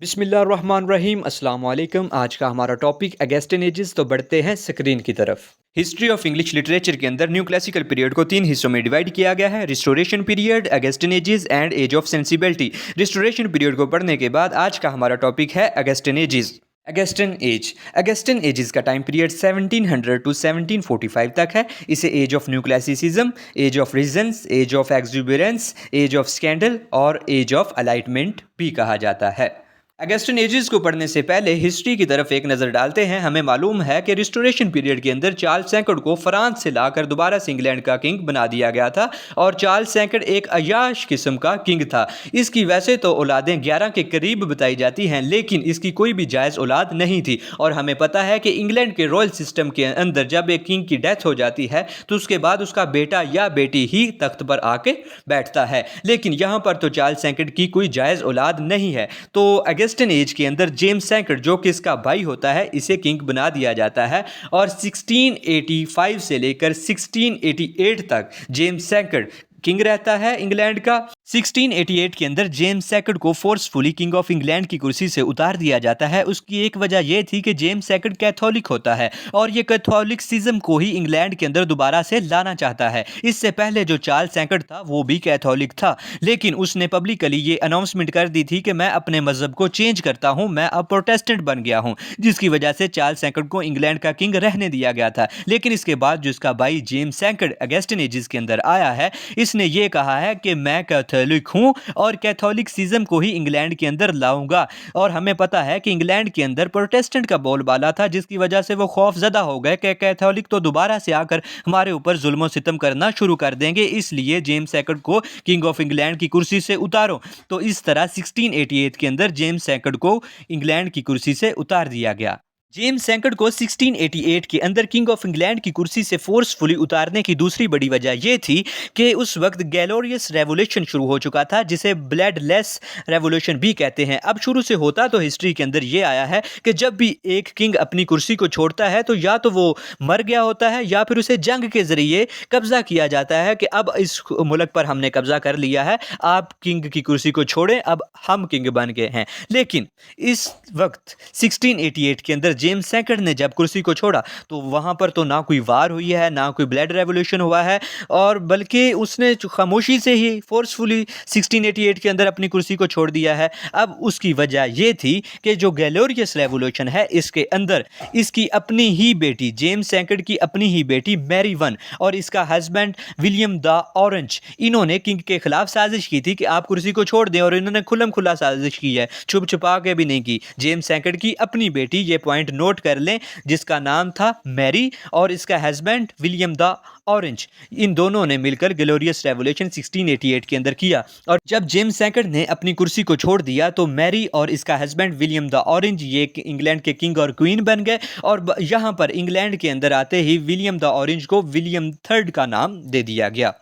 बिस्मिल्लाहिर्रहमानिर्रहीम अस्सलाम वालेकुम। आज का हमारा टॉपिक अगस्टिन एजेस। तो बढ़ते हैं स्क्रीन की तरफ। हिस्ट्री ऑफ इंग्लिश लिटरेचर के अंदर न्यू क्लासिकल पीरियड को 3 हिस्सों में डिवाइड किया गया है: restoration period, Augustan ages and age of sensibility. Restoration period को पढ़ने के बाद आज का हमारा टॉपिक है अगस्टिन एजेस। अगस्टिन एजेस का टाइम पीरियड 1700 टू 1745 तक है। इसे age of neo classicism, age of reasons, age of exuberance, age of scandal और एज ऑफ अलाइटमेंट भी कहा जाता है। अगस्टिन एजेस को पढ़ने से पहले हिस्ट्री की तरफ एक नज़र डालते हैं। हमें मालूम है कि रिस्टोरेशन पीरियड के अंदर चार्ल्स सेकंड को फ्रांस से लाकर दोबारा से इंग्लैंड का किंग बना दिया गया था और चार्ल्स सेकंड एक अय्याश किस्म का किंग था। इसकी वैसे तो औलादें 11 के करीब बताई जाती हैं, लेकिन इसकी कोई भी जायज़ औलाद नहीं थी। और हमें पता है कि इंग्लैंड के रॉयल सिस्टम के अंदर जब एक किंग की डेथ हो जाती है तो उसके बाद उसका बेटा या बेटी ही तख्त पर आके बैठता है, लेकिन यहाँ पर तो चार्ल्स सेकंड की कोई जायज़ औलाद नहीं है। तो अगस्टिन एज के अंदर जेम्स सेकंड, जो कि इसका भाई होता है, इसे किंग बना दिया जाता है और 1685 से लेकर 1688 तक जेम्स सेकंड किंग रहता है इंग्लैंड का। 1688 के अंदर जेम्स सेकंड को फोर्सफुली किंग ऑफ इंग्लैंड की कुर्सी से उतार दिया जाता है। उसकी एक वजह यह थी कि जेम्स सेकंड कैथोलिक होता है और ये कैथोलिसिज्म को ही इंग्लैंड के अंदर दोबारा से लाना चाहता है। इससे पहले जो चार्ल्स सेकंड था वो भी कैथोलिक था, लेकिन उसने पब्लिकली ये अनाउंसमेंट कर दी थी कि मैं अपने मजहब को चेंज करता हूं, मैं अब प्रोटेस्टेंट बन गया हूं, जिसकी वजह से चार्ल्स सेकंड को इंग्लैंड का किंग रहने दिया गया था। लेकिन इसके बाद जो इसका भाई जेम्स सेकंड अगस्टिन एजेस के अंदर आया है, इसने ये कहा है कि मैं कैथोलिक हूं और कैथोलिसिज्म को ही इंग्लैंड के अंदर लाऊंगा। और हमें पता है कि इंग्लैंड के अंदर प्रोटेस्टेंट का बोलबाला था, जिसकी वजह से वो खौफजदा हो गए कि कैथोलिक तो दोबारा से आकर हमारे ऊपर जुल्म सितम करना शुरू कर देंगे, इसलिए जेम्स सेकंड को किंग ऑफ इंग्लैंड की कुर्सी से उतारो। तो इस तरह 1688 के अंदर जेम्स सेकंड को इंग्लैंड की कुर्सी से उतार दिया गया। जेम्स सेकंड को 1688 के अंदर किंग ऑफ इंग्लैंड की कुर्सी से फोर्सफुली उतारने की दूसरी बड़ी वजह यह थी कि उस वक्त गैलोरियस रेवोल्यूशन शुरू हो चुका था, जिसे ब्लडलेस रेवोल्यूशन भी कहते हैं। अब शुरू से होता तो हिस्ट्री के अंदर यह आया है कि जब भी एक किंग अपनी कुर्सी को छोड़ता है तो या तो वो मर गया होता है या फिर उसे जंग के जरिए कब्जा किया जाता है कि अब इस मुल्क पर हमने कब्जा कर लिया है, आप किंग की कुर्सी को छोड़ें, अब हम किंग बन गए हैं। लेकिन इस वक्त 1688 के अंदर जेम्स सेकंड ने जब कुर्सी को छोड़ा तो वहां पर तो ना कोई वार हुई है, ना कोई ब्लड रेवोल्यूशन हुआ है, और बल्कि उसने खामोशी से ही फोर्सफुली 1688 के अंदर अपनी कुर्सी को छोड़ दिया है। अब उसकी वजह यह थी कि जो गैलोरियस रेवोल्यूशन है इसके अंदर इसकी अपनी ही बेटी, जेम्स सेकंड की अपनी ही बेटी मैरी वन और इसका हस्बैंड विलियम द ऑरेंज, इन्होंने किंग के खिलाफ साजिश की थी कि आप कुर्सी को छोड़ दें, और इन्होंने खुल्लम खुल्ला साजिश की है, छुप छुपा के भी नहीं की। जेम्स सेकंड की अपनी बेटी, ये पॉइंट नोट कर लें, जिसका नाम था मैरी, और इसका हस्बैंड विलियम द ऑरेंज, इन दोनों ने मिलकर ग्लोरियस रेवोल्यूशन 1688 के अंदर किया। और जब जेम्स सेकंड ने अपनी कुर्सी को छोड़ दिया तो मैरी और इसका हस्बैंड विलियम द ऑरेंज ये इंग्लैंड के किंग और क्वीन बन गए, और यहाँ पर इंग्लैंड के अंदर आते ही विलियम द ऑरेंज को विलियम थर्ड का नाम दे दिया गया।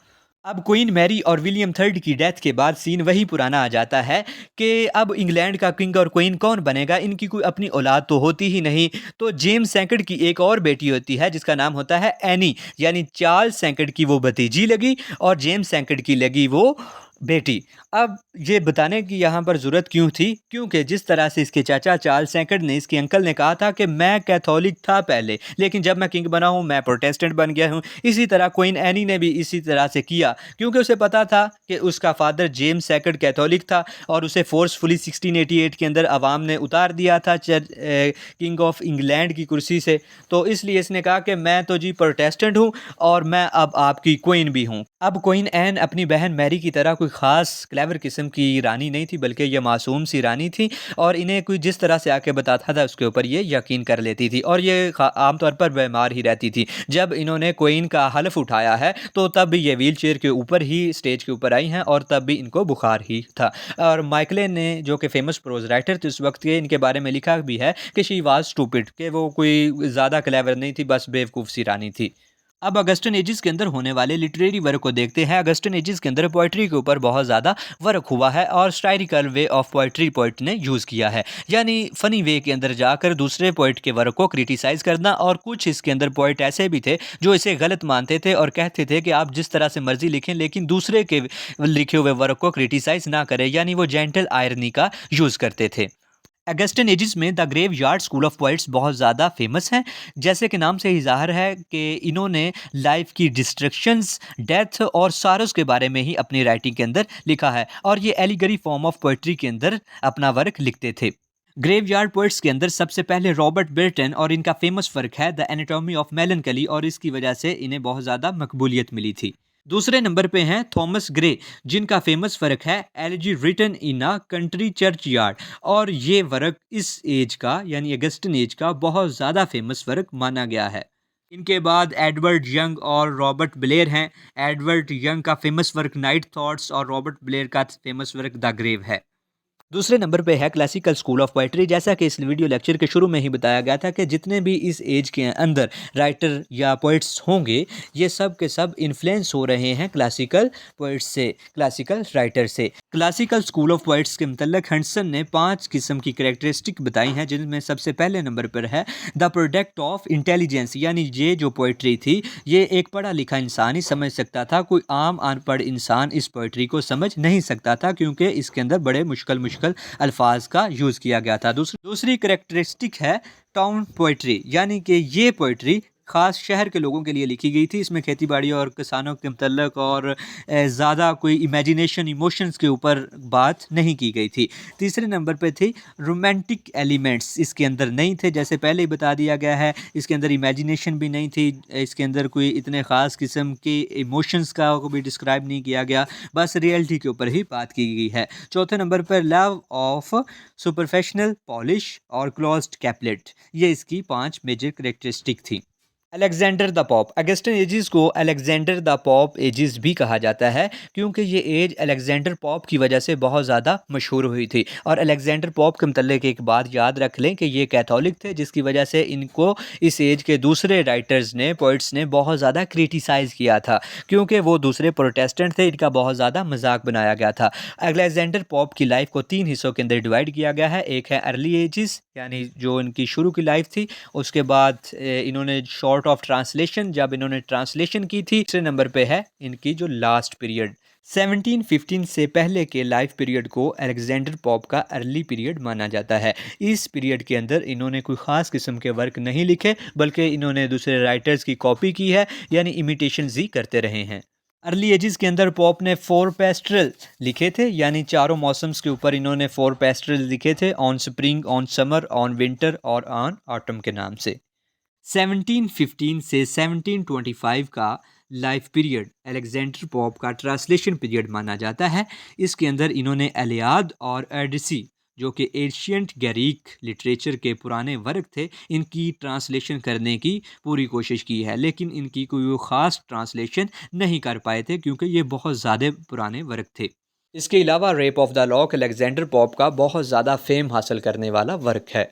अब क्वीन मैरी और विलियम थर्ड की डेथ के बाद सीन वही पुराना आ जाता है कि अब इंग्लैंड का किंग और क्वीन कौन बनेगा, इनकी कोई अपनी औलाद तो होती ही नहीं। तो जेम्स सेकंड की एक और बेटी होती है जिसका नाम होता है एनी, यानी चार्ल्स सेकंड की वो भतीजी लगी और जेम्स सेकंड की लगी वो बेटी। अब ये बताने की यहाँ पर ज़रूरत क्यों थी, क्योंकि जिस तरह से इसके चाचा चार्ल्स सेकंड ने, इसके अंकल ने कहा था कि मैं कैथोलिक था पहले, लेकिन जब मैं किंग बना हूँ मैं प्रोटेस्टेंट बन गया हूँ, इसी तरह क्वीन एनी ने भी इसी तरह से किया, क्योंकि उसे पता था कि उसका फादर जेम्स सेकंड कैथोलिक था और उसे फोर्सफुली 1688 के अंदर अवाम ने उतार दिया था किंग ऑफ इंग्लैंड की कुर्सी से। तो इसलिए इसने कहा कि मैं तो जी प्रोटेस्टेंट हूँ और मैं अब आपकी क्वीन भी हूँ। अब क्वीन एन अपनी बहन मैरी की तरह कोई ख़ास क्लेवर किस्म की रानी नहीं थी, बल्कि ये मासूम सी रानी थी, और इन्हें कोई जिस तरह से आके बताता था उसके ऊपर ये यकीन कर लेती थी, और ये आमतौर पर बीमार ही रहती थी। जब इन्होंने क्वीन का हल्फ उठाया है तो तब ये व्हील चेयर के ऊपर ही स्टेज के ऊपर आई हैं, और तब भी इनको बुखार ही था। और माइकले ने, जो कि फेमस प्रोज राइटर थे उस वक्त के, इनके बारे में लिखा भी है कि शी वाज स्टूपिड, कि वो कोई ज़्यादा क्लेवर नहीं थी, बस बेवकूफ़ सी रानी थी। अब अगस्टिन एजेस के अंदर होने वाले लिटरेरी वर्क को देखते हैं। अगस्टिन एजेस के अंदर पोइट्री के ऊपर बहुत ज़्यादा वर्क हुआ है और स्टाइरिकल वे ऑफ पोइट्री पोइट ने यूज़ किया है, यानी फ़नी वे के अंदर जाकर दूसरे पोइट के वर्क को क्रिटिसाइज़ करना। और कुछ इसके अंदर पोइट ऐसे भी थे जो इसे गलत मानते थे और कहते थे कि आप जिस तरह से मर्जी लिखें, लेकिन दूसरे के लिखे हुए वर्क को क्रिटिसाइज़ ना करें, यानी वो जेंटल आयरनी का यूज़ करते थे। अगस्टन एजिस में the graveyard school of poets बहुत ज़्यादा फेमस है। जैसे कि नाम से ही ज़ाहिर है कि इन्होंने लाइफ की डिस्ट्रक्शंस, डेथ और सारोस के बारे में ही अपनी राइटिंग के अंदर लिखा है और ये एलिगरी फॉर्म ऑफ पोइट्री के अंदर अपना वर्क लिखते थे। ग्रेवयार्ड पोएट्स के अंदर सबसे पहले रॉबर्ट बिल्टन और इनका फेमस वर्क है द एनाटॉमी ऑफ मेलनकली और इसकी वजह से इन्हें बहुत ज़्यादा मकबूलियत मिली थी। दूसरे नंबर पे हैं थॉमस ग्रे, जिनका फेमस वर्क है elegy written in a country churchyard और ये वर्क इस एज का यानी अगस्टन एज का बहुत ज़्यादा फेमस वर्क माना गया है। इनके बाद एडवर्ड यंग और रॉबर्ट ब्लेयर हैं। एडवर्ड यंग का फेमस वर्क नाइट थॉट्स और रॉबर्ट ब्लेयर का फेमस वर्क द ग्रेव है। दूसरे नंबर पे है क्लासिकल स्कूल ऑफ पोएट्री। जैसा कि इस वीडियो लेक्चर के शुरू में ही बताया गया था कि जितने भी इस एज के अंदर राइटर या पोइट्स होंगे ये सब के सब इन्फ्लुएंस हो रहे हैं क्लासिकल पोइट्स से, क्लासिकल राइटर से। क्लासिकल स्कूल ऑफ पोइट्स के मतलब हंसन ने 5 किस्म की कैरेक्टरिस्टिक बताई हैं, जिनमें सबसे पहले नंबर पर है द प्रोडक्ट ऑफ इंटेलिजेंस, यानी ये जो पोइट्री थी ये एक पढ़ा लिखा इंसान ही समझ सकता था, कोई आम अनपढ़ इंसान इस पोइट्री को समझ नहीं सकता था क्योंकि इसके अंदर बड़े मुश्किल अल्फाज का यूज़ किया गया था। दूसरी करेक्टरिस्टिक है टाउन पोइट्री, यानी कि ये पोइट्री ख़ास शहर के लोगों के लिए लिखी गई थी। इसमें खेती बाड़ी और किसानों के मतलब और ज़्यादा कोई इमेजिनेशन इमोशंस के ऊपर बात नहीं की गई थी। तीसरे नंबर पे थी रोमांटिक एलिमेंट्स, इसके अंदर नहीं थे, जैसे पहले ही बता दिया गया है। इसके अंदर इमेजिनेशन भी नहीं थी, इसके अंदर कोई इतने ख़ास किस्म के इमोशंस का को भी डिस्क्राइब नहीं किया गया, बस रियलिटी के ऊपर ही बात की गई है। चौथे नंबर पर लव ऑफ सुपरफेशनल पॉलिश और क्लोज्ड कैपलेट, ये इसकी 5 मेजर करेक्टरिस्टिक थी। Alexander the Pope, Augustan ages को अलेक्जेंडर द पॉप एजिस भी कहा जाता है क्योंकि ये एज अलेक्जेंडर पॉप की वजह से बहुत ज़्यादा मशहूर हुई थी। और अलेक्जेंडर पॉप के मतलब एक बात याद रख लें कि ये कैथोलिक थे, जिसकी वजह से इनको इस एज के दूसरे राइटर्स ने, पोइट्स ने बहुत ज़्यादा क्रिटिसाइज़ किया था क्योंकि वो दूसरे प्रोटेस्टेंट थे, इनका बहुत ज़्यादा मजाक बनाया गया था। अलेक्जेंडर पॉप की लाइफ को 3 हिस्सों के अंदर डिवाइड किया गया है। एक है अर्ली एजिस, यानी जो इनकी शुरू की लाइफ थी, उसके बाद इन्होंने शॉर्ट ऑफ ट्रांसलेशन, जब इन्होंने ट्रांसलेशन की थी। तीसरे नंबर पे है इनकी जो लास्ट पीरियड 1715 से पहले के लाइफ पीरियड को अलेक्जेंडर पॉप का अर्ली पीरियड माना जाता है। इस पीरियड के अंदर इन्होंने कोई ख़ास किस्म के वर्क नहीं लिखे, बल्कि इन्होंने दूसरे राइटर्स की कॉपी की है, यानी इमिटेशन ही करते रहे हैं। अर्ली एजिस के अंदर पॉप ने 4 पेस्ट्रल लिखे थे, यानी चारों मौसम्स के ऊपर इन्होंने 4 पेस्ट्रल लिखे थे, on spring, on summer, on winter और ऑन ऑटम के नाम से। 1715 से 1725 का लाइफ पीरियड अलेक्जेंडर पॉप का ट्रांसलेशन पीरियड माना जाता है। इसके अंदर इन्होंने एलियाद और एडिसी, जो कि एशियंट ग्रीक लिटरेचर के पुराने वर्क थे, इनकी ट्रांसलेशन करने की पूरी कोशिश की है, लेकिन इनकी कोई ख़ास ट्रांसलेशन नहीं कर पाए थे क्योंकि ये बहुत ज़्यादा पुराने वर्क थे। इसके अलावा rape of the lock Alexander Pope का बहुत ज़्यादा फेम हासिल करने वाला वर्क है।